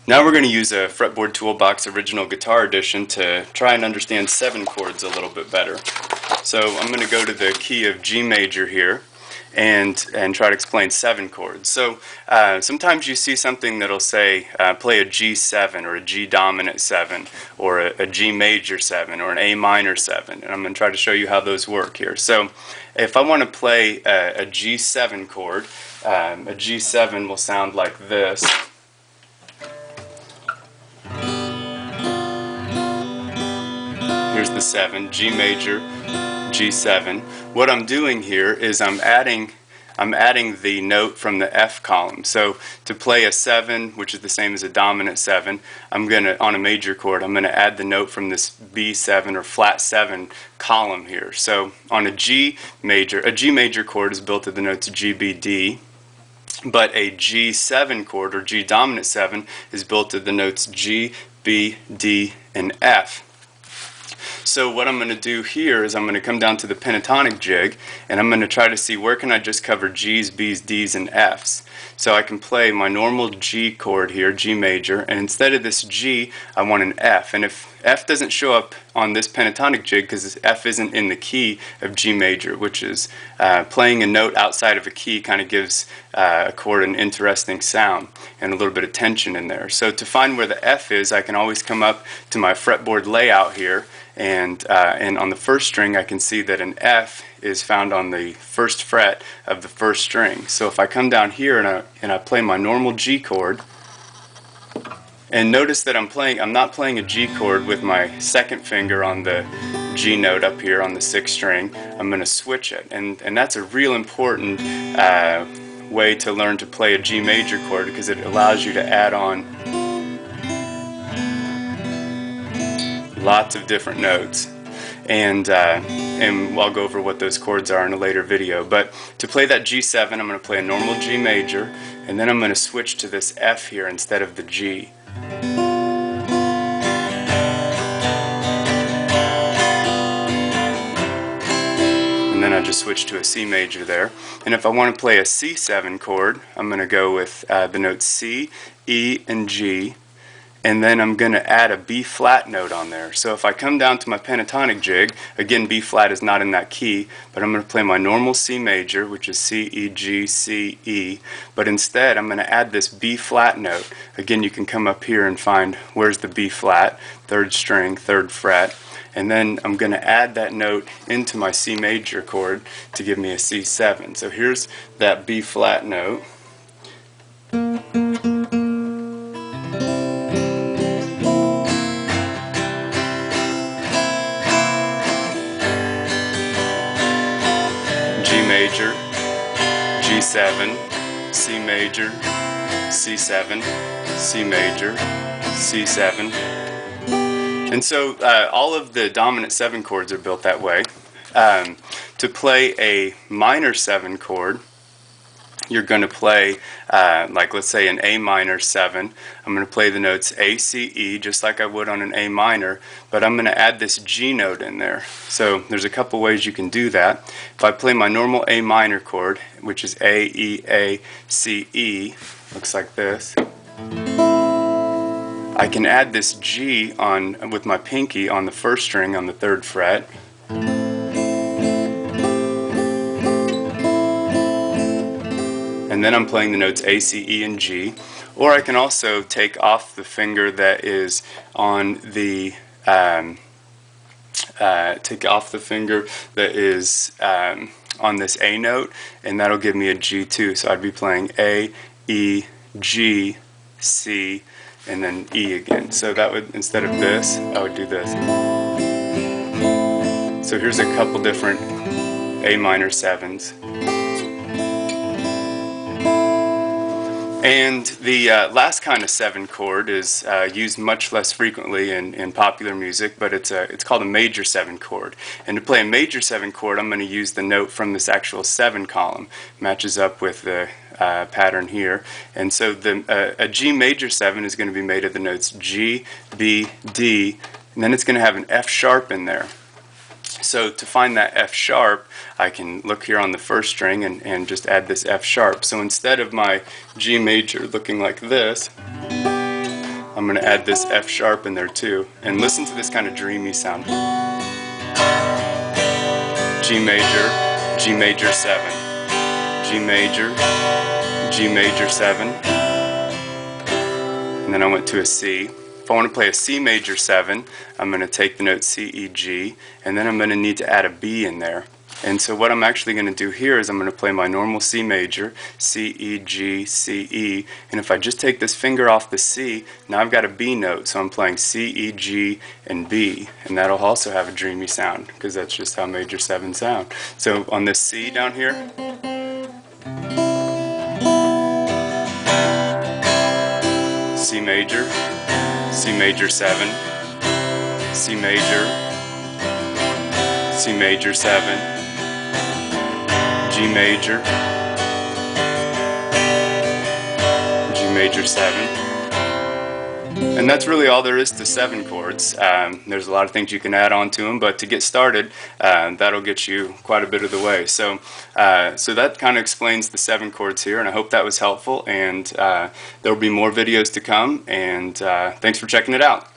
Now we're going to use a Fretboard Toolbox Original Guitar Edition to try and understand 7 chords a little bit better. So I'm going to go to the key of G major here and try to explain 7 chords. So sometimes you see something that'll say play a G7 or a G dominant 7 or a G major 7 or an A minor 7, and I'm going to try to show you how those work here. So if I want to play a G7 chord, a G7 will sound like this. Here's the 7, G major, G7. What I'm doing here is I'm adding the note from the F column. So to play a 7, which is the same as a dominant 7, I'm going to, on a major chord, I'm going to add the note from this B7 or flat 7 column here. So on a G major chord is built of the notes G, B, D. But a G7 chord, or G dominant 7, is built of the notes G, B, D, and F. So what I'm going to do here is I'm going to come down to the pentatonic jig, and I'm going to try to see where can I just cover G's, B's, D's, and F's. So I can play my normal G chord here, G major, and instead of this G, I want an F. And if F doesn't show up on this pentatonic jig because F isn't in the key of G major, which is playing a note outside of a key kind of gives a chord an interesting sound and a little bit of tension in there. So to find where the F is, I can always come up to my fretboard layout here, and on the first string I can see that an F is found on the first fret of the first string. So if I come down here and I play my normal G chord, and notice that I'm not playing a G chord with my second finger on the G note up here on the 6th string. I'm going to switch it, and that's a real important way to learn to play a G major chord, because it allows you to add on lots of different notes, and I'll go over what those chords are in a later video. But to play that G7, I'm going to play a normal G major, and then I'm going to switch to this F here instead of the G. And then I just switch to a C major there. And if I want to play a C7 chord, I'm going to go with the notes C, E, and G. And then I'm going to add a B flat note on there. So if I come down to my pentatonic jig, again B flat is not in that key, but I'm going to play my normal C major, which is C, E, G, C, E, but instead I'm going to add this B flat note. Again, you can come up here and find where's the B flat, 3rd string, 3rd fret, and then I'm going to add that note into my C major chord to give me a C7. So here's that B flat note. Major, G7, C major, C7, C major, C7. And so all of the dominant 7 chords are built that way. To play a minor 7 chord, you're going to play, like let's say an A minor 7. I'm going to play the notes A, C, E just like I would on an A minor, but I'm going to add this G note in there. So there's a couple ways you can do that. If I play my normal A minor chord, which is A, E, A, C, E, looks like this, I can add this G on with my pinky on the 1st string on the 3rd fret. And then I'm playing the notes A, C, E, and G. Or I can also take off the finger that is on the on this A note, and that'll give me a G2. So I'd be playing A, E, G, C, and then E again. So that would, instead of this, I would do this. So here's a couple different A minor 7s. And the last kind of 7 chord is used much less frequently in popular music, but it's called a major 7 chord. And to play a major 7 chord, I'm going to use the note from this actual 7 column. Matches up with the pattern here. And so a G major 7 is going to be made of the notes G, B, D, and then it's going to have an F sharp in there. So to find that F sharp, I can look here on the 1st string and just add this F sharp. So instead of my G major looking like this, I'm going to add this F sharp in there too. And listen to this kind of dreamy sound. G major, G major 7, G major, G major 7, and then I went to a C. If I want to play a C major 7, I'm going to take the note C, E, G, and then I'm going to need to add a B in there. And so what I'm actually going to do here is I'm going to play my normal C major, C, E, G, C, E, and if I just take this finger off the C, now I've got a B note, so I'm playing C, E, G, and B, and that'll also have a dreamy sound, because that's just how major 7s sound. So on this C down here, C major, C major 7, C major, C major 7, G major, G major 7. And that's really all there is to 7 chords. There's a lot of things you can add on to them, but to get started, that'll get you quite a bit of the way. So that kind of explains the 7 chords here, and I hope that was helpful, and there will be more videos to come, and thanks for checking it out.